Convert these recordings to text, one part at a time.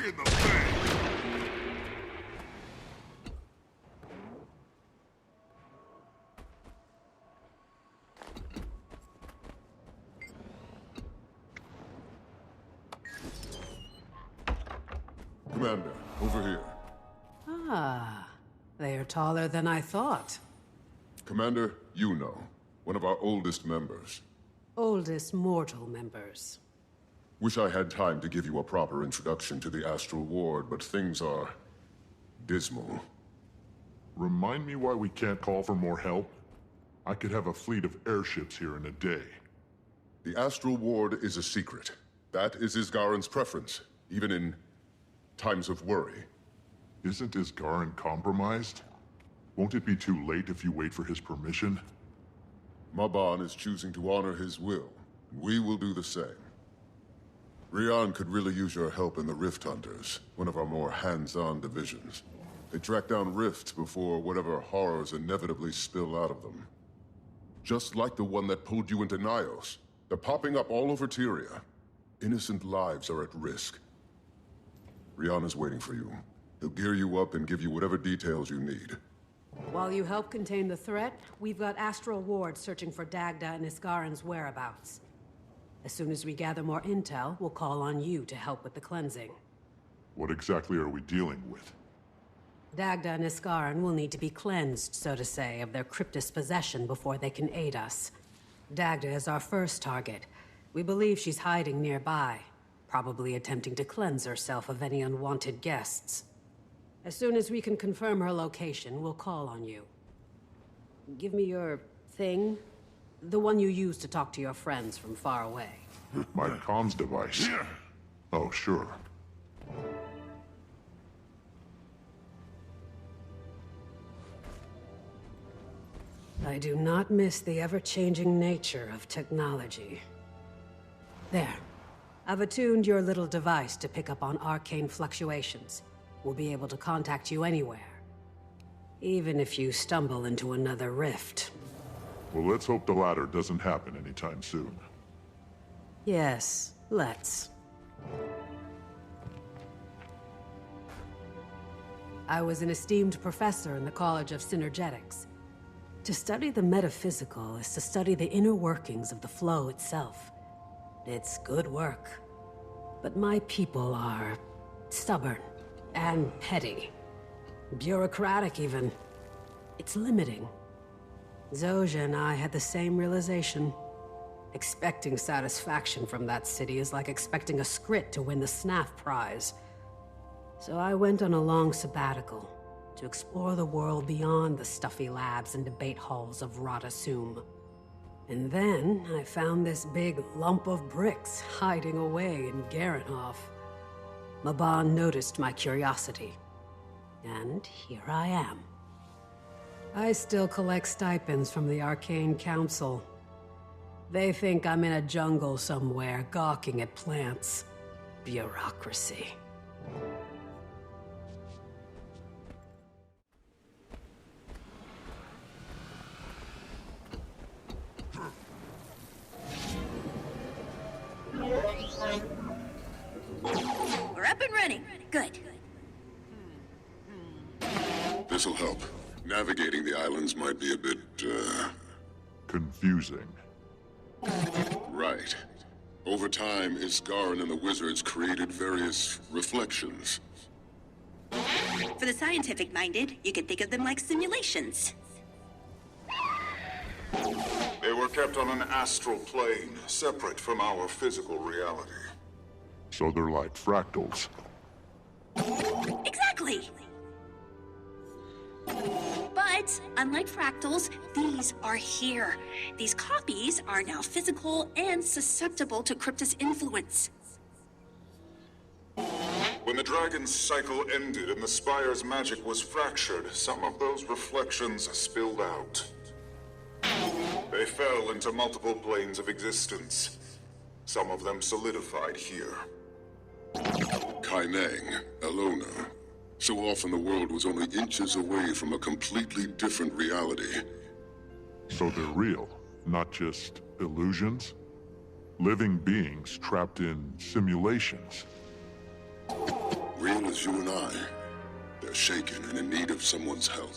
in the bank! Commander, over here. Ah, they are taller than I thought. Commander, you know, one of our oldest members. Oldest mortal members. Wish I had time to give you a proper introduction to the Astral Ward, but things are dismal. Remind me why we can't call for more help? I could have a fleet of airships here in a day. The Astral Ward is a secret. That is Isgaren's preference, even in times of worry. Isn't Isgaren compromised? Won't it be too late if you wait for his permission? Maban is choosing to honor his will. We will do the same. Rian could really use your help in the Rift Hunters, one of our more hands-on divisions. They track down rifts before whatever horrors inevitably spill out of them. Just like the one that pulled you into Nyos. They're popping up all over Tyria. Innocent lives are at risk. Rian is waiting for you. He'll gear you up and give you whatever details you need. While you help contain the threat, we've got Astral Ward searching for Dagda and Isgaren's whereabouts. As soon as we gather more intel, we'll call on you to help with the cleansing. What exactly are we dealing with? Dagda and Isgaren will need to be cleansed, so to say, of their Cryptis possession before they can aid us. Dagda is our first target. We believe she's hiding nearby, probably attempting to cleanse herself of any unwanted guests. As soon as we can confirm her location, we'll call on you. Give me your thing. The one you use to talk to your friends from far away. My comms device. Oh, sure. I do not miss the ever-changing nature of technology. There. I've attuned your little device to pick up on arcane fluctuations. We'll be able to contact you anywhere. Even if you stumble into another rift. Well, let's hope the latter doesn't happen anytime soon. Yes, let's. I was an esteemed professor in the College of Synergetics. To study the metaphysical is to study the inner workings of the flow itself. It's good work. But my people are stubborn and petty. Bureaucratic, even. It's limiting. Zojja and I had the same realization. Expecting satisfaction from that city is like expecting a Skrit to win the SNAF prize. So I went on a long sabbatical to explore the world beyond the stuffy labs and debate halls of Radasum. And then I found this big lump of bricks hiding away in Garenhof. Maban noticed my curiosity. And here I am. I still collect stipends from the Arcane Council. They think I'm in a jungle somewhere, gawking at plants. Bureaucracy. We're up and running. Good. This'll help. Navigating the islands might be a bit, Confusing. right. Over time, Isgaren and the wizards created various reflections. For the scientific-minded, you can think of them like simulations. They were kept on an astral plane, separate from our physical reality. So they're like fractals. Exactly! But, unlike fractals, these are here. These copies are now physical and susceptible to Cryptis influence. When the dragon's cycle ended and the Spire's magic was fractured, some of those reflections spilled out. They fell into multiple planes of existence. Some of them solidified here. Kaineng, Elona. So often the world was only inches away from a completely different reality. So they're real, not just illusions? Living beings trapped in simulations. real as you and I. They're shaken and in need of someone's help.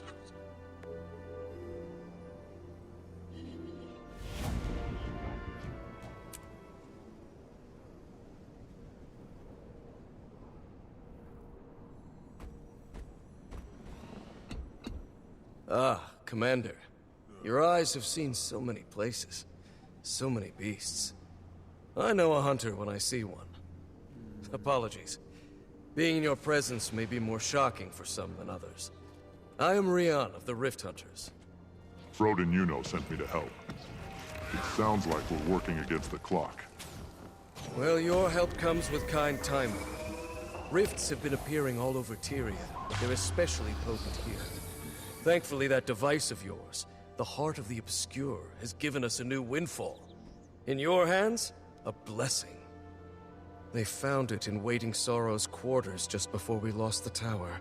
Ah, Commander. Your eyes have seen so many places. So many beasts. I know a hunter when I see one. Apologies. Being in your presence may be more shocking for some than others. I am Rian of the Rift Hunters. Froden Yuno sent me to help. It sounds like we're working against the clock. Well, your help comes with kind timing. Rifts have been appearing all over Tyria, but they're especially potent here. Thankfully, that device of yours, the Heart of the Obscure, has given us a new windfall. In your hands, a blessing. They found it in Waiting Sorrow's quarters just before we lost the tower.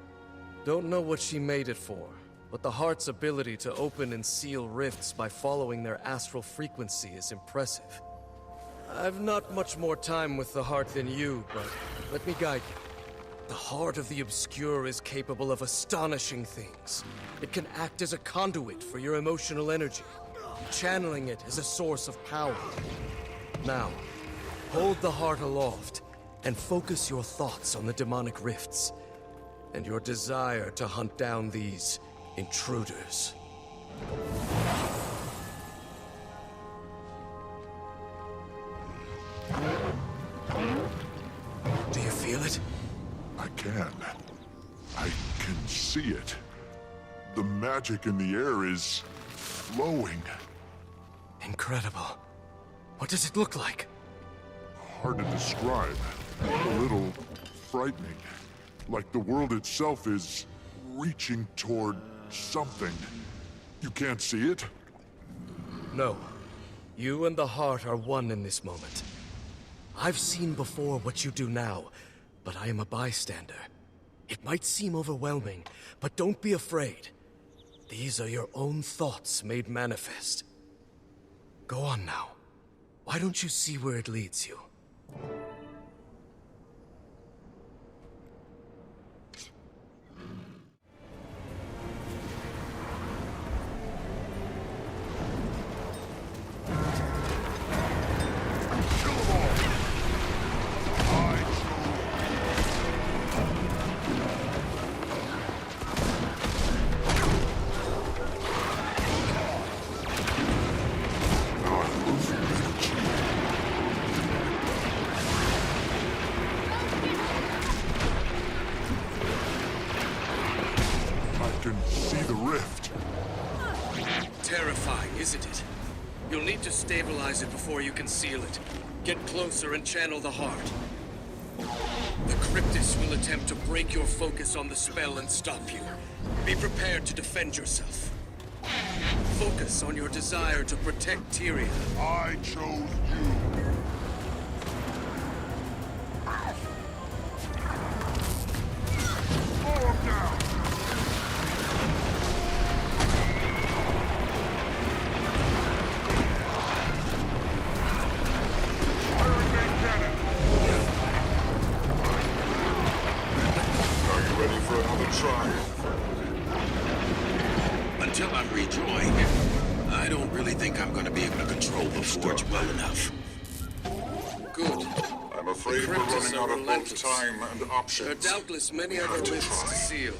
Don't know what she made it for, but the Heart's ability to open and seal rifts by following their astral frequency is impressive. I've not much more time with the Heart than you, but let me guide you. The Heart of the Obscure is capable of astonishing things. It can act as a conduit for your emotional energy, channeling it as a source of power. Now, hold the Heart aloft, and focus your thoughts on the demonic rifts, and your desire to hunt down these intruders. Do you feel it? I can. I can see it. The magic in the air is flowing. Incredible. What does it look like? Hard to describe. A little frightening. Like the world itself is reaching toward something. You can't see it? No. You and the Heart are one in this moment. I've seen before what you do now, but I am a bystander. It might seem overwhelming, but don't be afraid. These are your own thoughts made manifest. Go on now. Why don't you see where it leads you? Terrifying, isn't it? You'll need to stabilize it before you can seal it. Get closer and channel the Heart. The Cryptis will attempt to break your focus on the spell and stop you. Be prepared to defend yourself. Focus on your desire to protect Tyria. I chose you. Slow him down. Until I'm rejoined, I don't really think I'm going to be able to control the Forge well enough. Good. I'm afraid we're running out of both time and There are options. doubtless many other rifts to seal.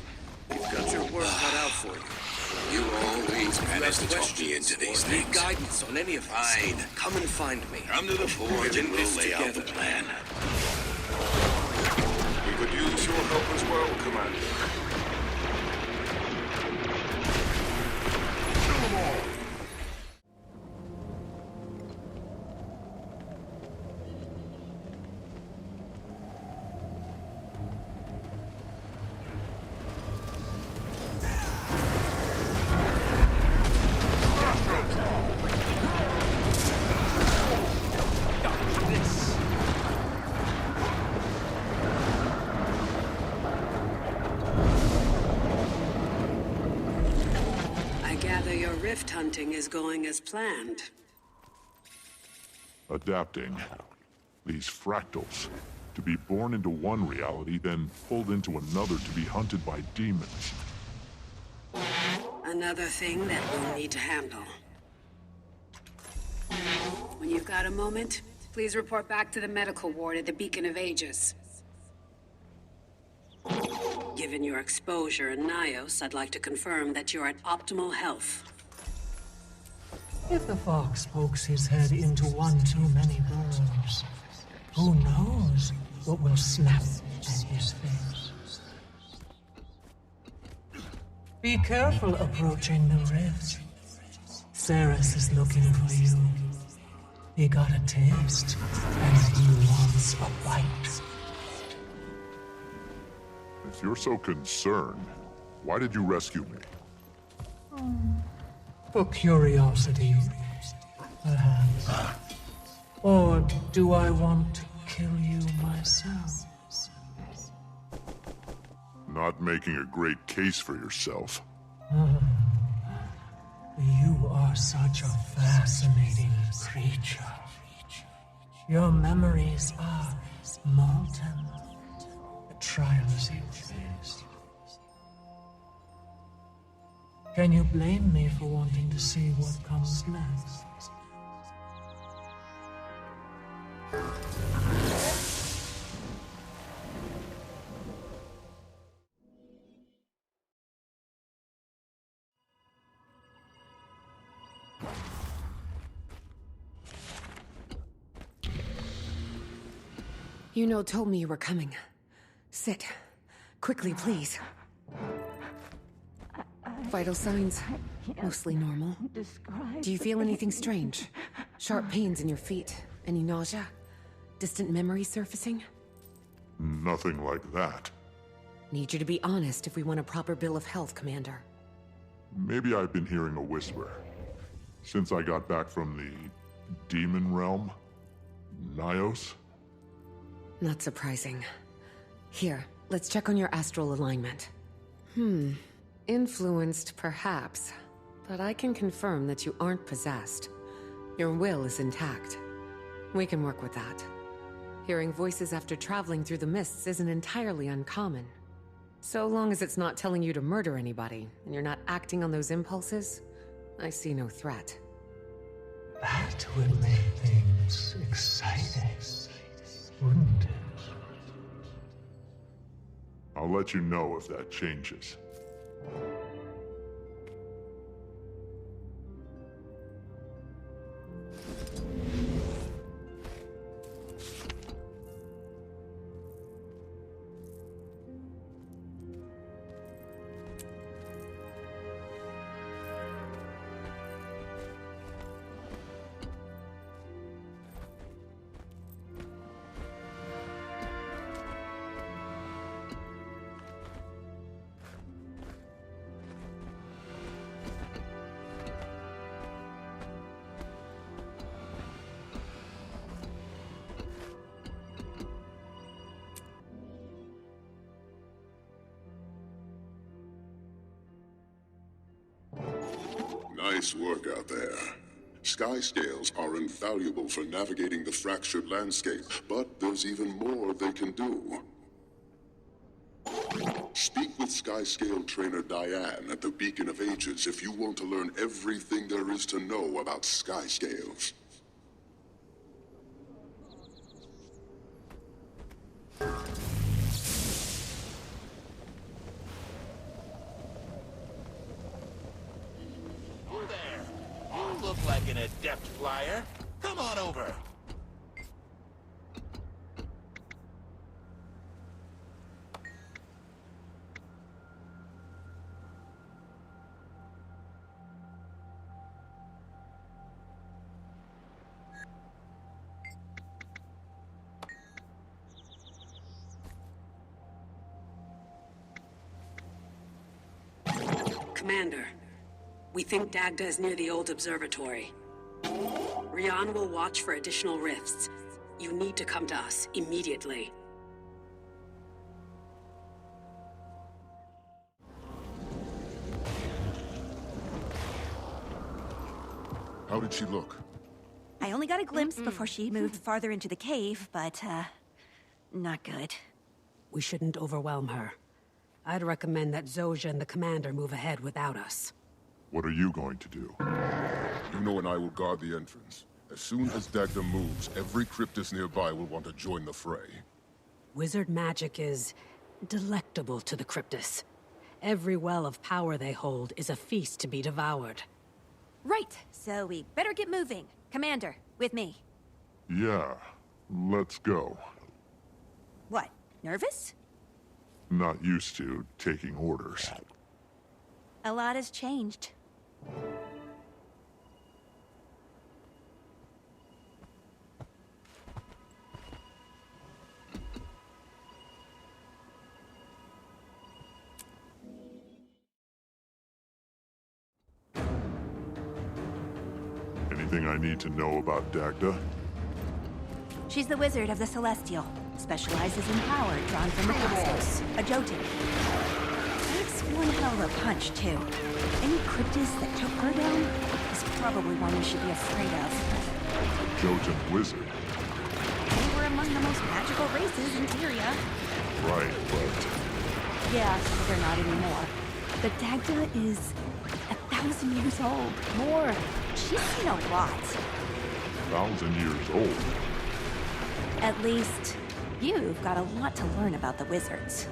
You've got your work cut out for you. You always manage to talk Questions me into these or need things. guidance on any of this? Fine. Come and find me. Come to the Forge and we'll lay out the together. plan. We could use your help as well, Commander. Rift hunting is going as planned. Adapting. These fractals. To be born into one reality, then pulled into another to be hunted by demons. Another thing that we'll need to handle. When you've got a moment, please report back to the medical ward at the Beacon of Ages. Given your exposure in Nios, I'd like to confirm that you're at optimal health. If the fox pokes his head into one too many burrows, who knows what will snap at his face? Be careful approaching the rift. Cerus is looking for you. He got a taste, and he wants a bite. If you're so concerned, why did you rescue me? For curiosity, perhaps. Or do I want to kill you myself? Not making a great case for yourself. You are such a fascinating creature. Your memories are molten. The trials you faced. Can you blame me for wanting to see what comes next? Yuno told me you were coming. Sit. Quickly, please. Vital signs? Mostly normal. Do you feel anything strange? Sharp pains in your feet? Any nausea? Distant memories surfacing? Nothing like that. Need you to be honest if we want a proper bill of health, Commander. Maybe I've been hearing a whisper. Since I got back from the demon realm? Nios? Not surprising. Here, let's check on your astral alignment. Influenced, perhaps. But I can confirm that you aren't possessed. Your will is intact. We can work with that. Hearing voices after traveling through the mists isn't entirely uncommon. So long as it's not telling you to murder anybody, and you're not acting on those impulses, I see no threat. That would make things exciting, wouldn't it? I'll let you know if that changes. Nice work out there. Sky scales are invaluable for navigating the fractured landscape, but there's even more they can do. Speak with Sky Scale trainer Diane at the Beacon of Ages if you want to learn everything there is to know about Sky Scales. Like an adept flyer. Come on over. Commander, we think Dagda is near the old observatory. Rian will watch for additional rifts. You need to come to us immediately. How did she look? I only got a glimpse before she moved farther into the cave, but, not good. We shouldn't overwhelm her. I'd recommend that Zojja and the Commander move ahead without us. What are you going to do? Juno and I will guard the entrance. As soon as Dagda moves, every Cryptis nearby will want to join the fray. Wizard magic is delectable to the Cryptis. Every well of power they hold is a feast to be devoured. Right, so we better get moving. Commander, with me. Yeah, let's go. What, nervous? Not used to taking orders. A lot has changed. Anything I need to know about Dagda? She's the Wizard of the Celestial. Specializes in power drawn from the cosmos. A Jotun. That's one hell of a punch, too. Any Cryptis that took her down is probably one we should be afraid of. Jotun wizard. They were among the most magical races in Tyria. Right, but... Yeah, they're not anymore. But Dagda is 1,000 years old. More. She's seen a lot. 1,000 years old. At least, you've got a lot to learn about the wizards.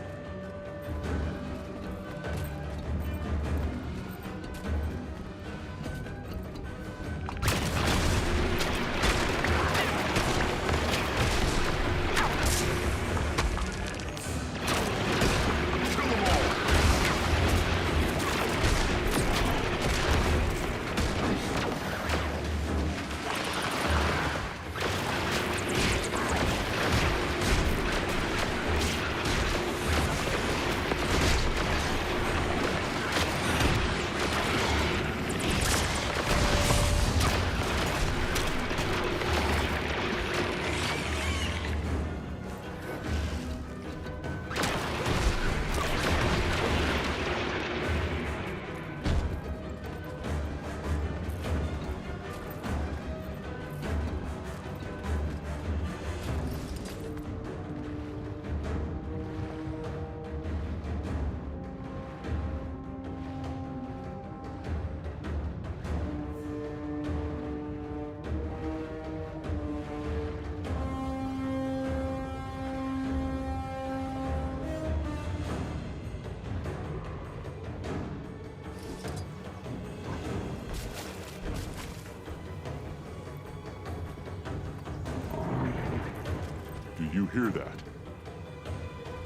You hear that?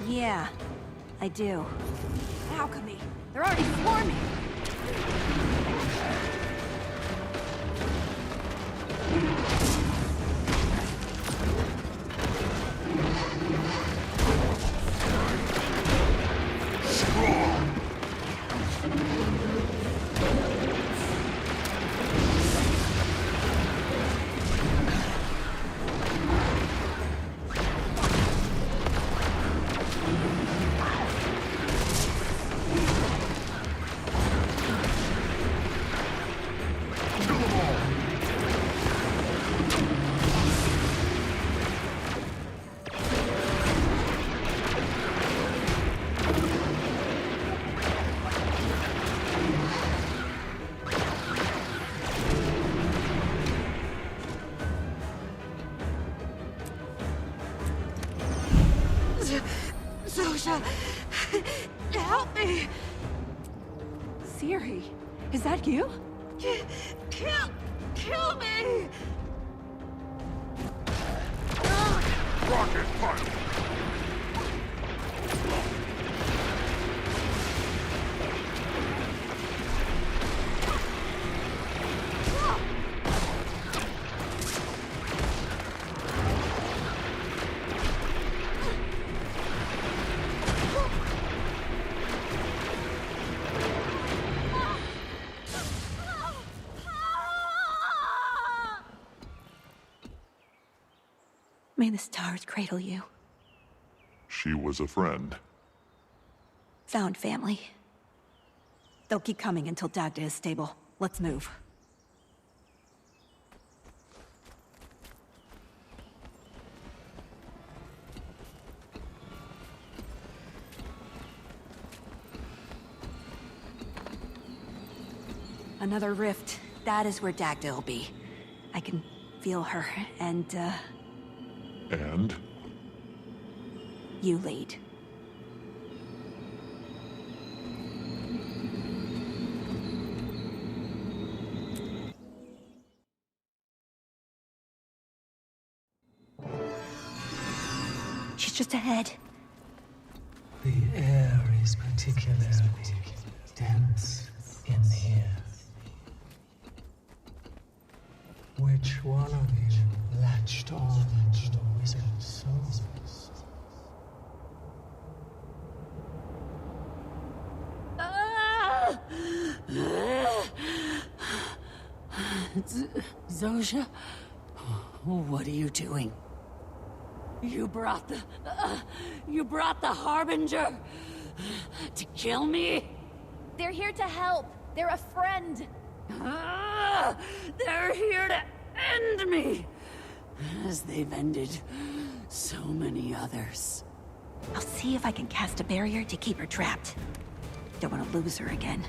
Yeah, I do. Alchemy! They're already swarming! Zojja! Help me! Ciri, is that you? Kill me! Rocket punch! May the stars cradle you. She was a friend. Found family. They'll keep coming until Dagda is stable. Let's move. Another rift. That is where Dagda will be. I can feel her, and, And? you lead. She's just ahead. The air is particularly dense in here. Which one of you latched on to the wizard's souls? Zojja? What are you doing? You brought the Harbinger to kill me? They're here to help. They're a friend. They're here to end me, as they've ended so many others. I'll see if I can cast a barrier to keep her trapped. Don't want to lose her again.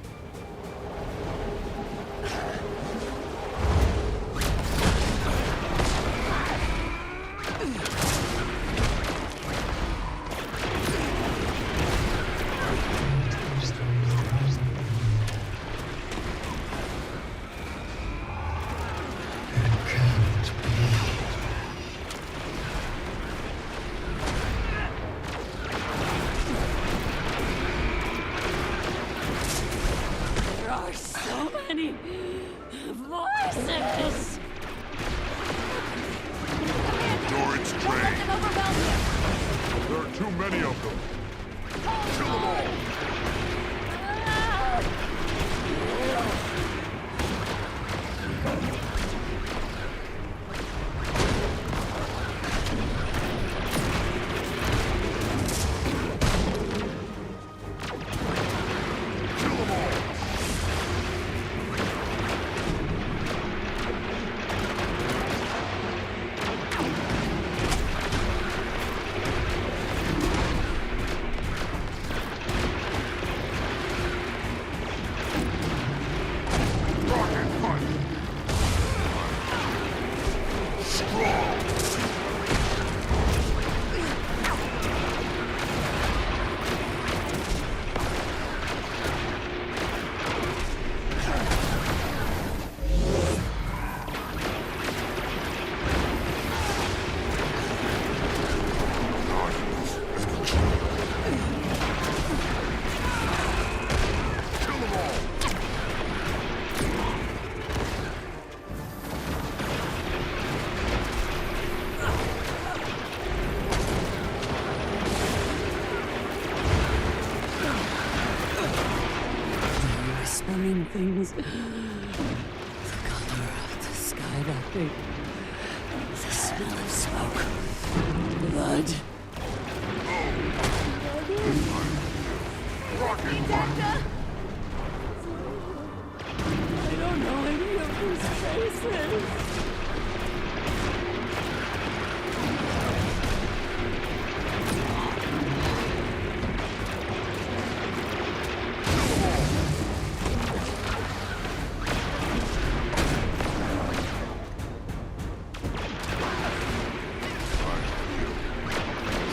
There are so many voices. Doran's train. There are too many of them. Kill them all. Kill them all. Rocket punch. Strong. Kill them all. Whispering things. The color of the sky that big. The smell of smoke. Blood. Rocket punch. I don't know any of these faces.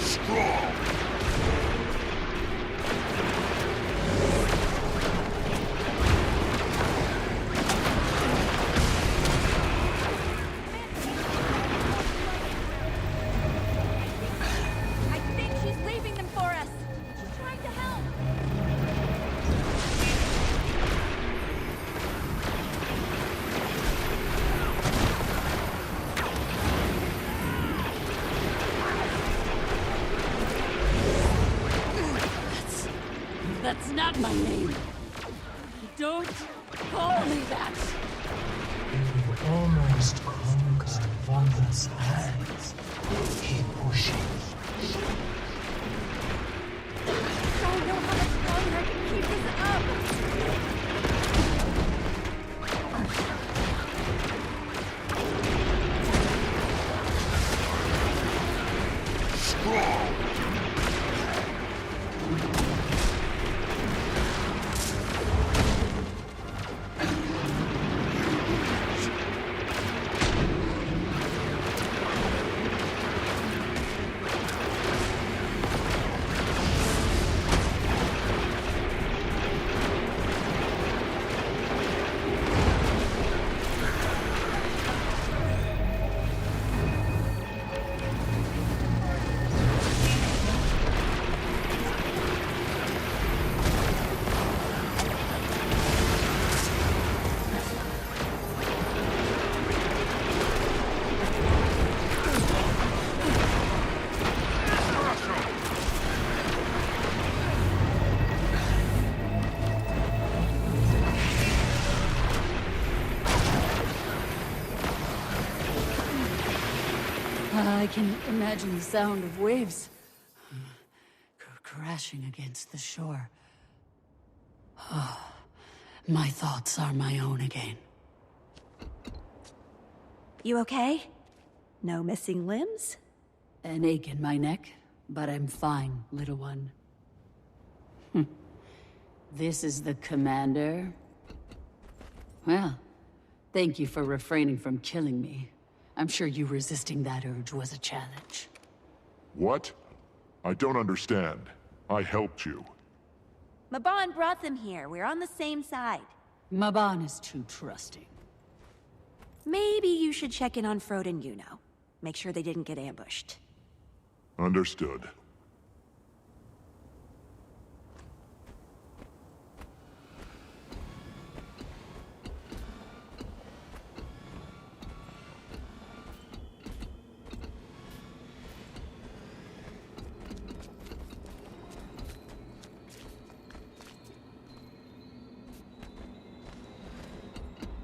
Strong. I think she's leaving them for us. She's trying to help. That's not my name. Don't call me that. You almost conquered Vonda's eyes. Keep pushing. Don't know how much longer I can keep this up. Strong. I can imagine the sound of waves crashing against the shore. My thoughts are my own again. You okay? No missing limbs? An ache in my neck, but I'm fine, little one. This is the Commander? Well, thank you for refraining from killing me. I'm sure you resisting that urge was a challenge. What? I don't understand. I helped you. Maban brought them here. We're on the same side. Maban is too trusting. Maybe you should check in on Frode and Yuno. Make sure they didn't get ambushed. Understood.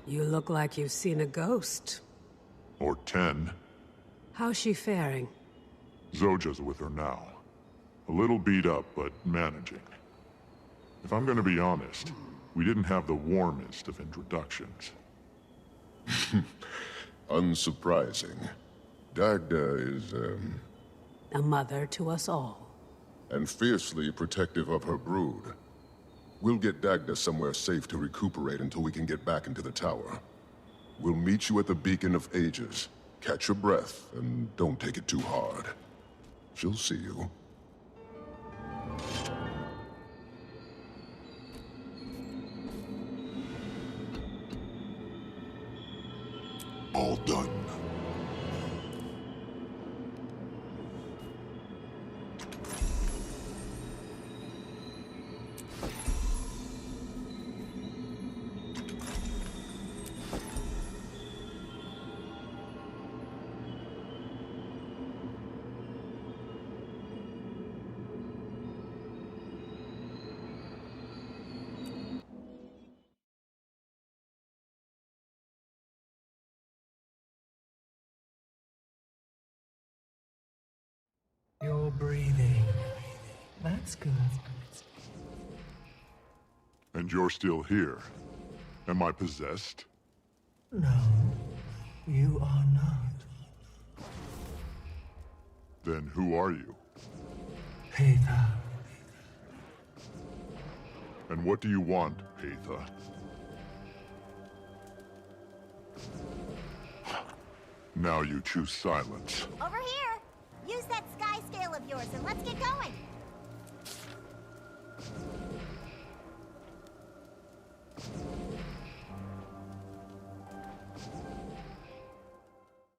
You look like you've seen a ghost. Or 10. How's she faring? Zojja's with her now. A little beat up, but managing. If I'm gonna be honest, we didn't have the warmest of introductions. Unsurprising. Dagda is, A mother to us all. and fiercely protective of her brood. We'll get Dagda somewhere safe to recuperate until we can get back into the tower. We'll meet you at the Beacon of Ages. Catch your breath, and don't take it too hard. She'll see you. All done. You're breathing. That's good. And you're still here. Am I possessed? No, you are not. Then who are you? Peter. And what do you want, Peter? Now you choose silence. Over here! Use that sky scale of yours and let's get going!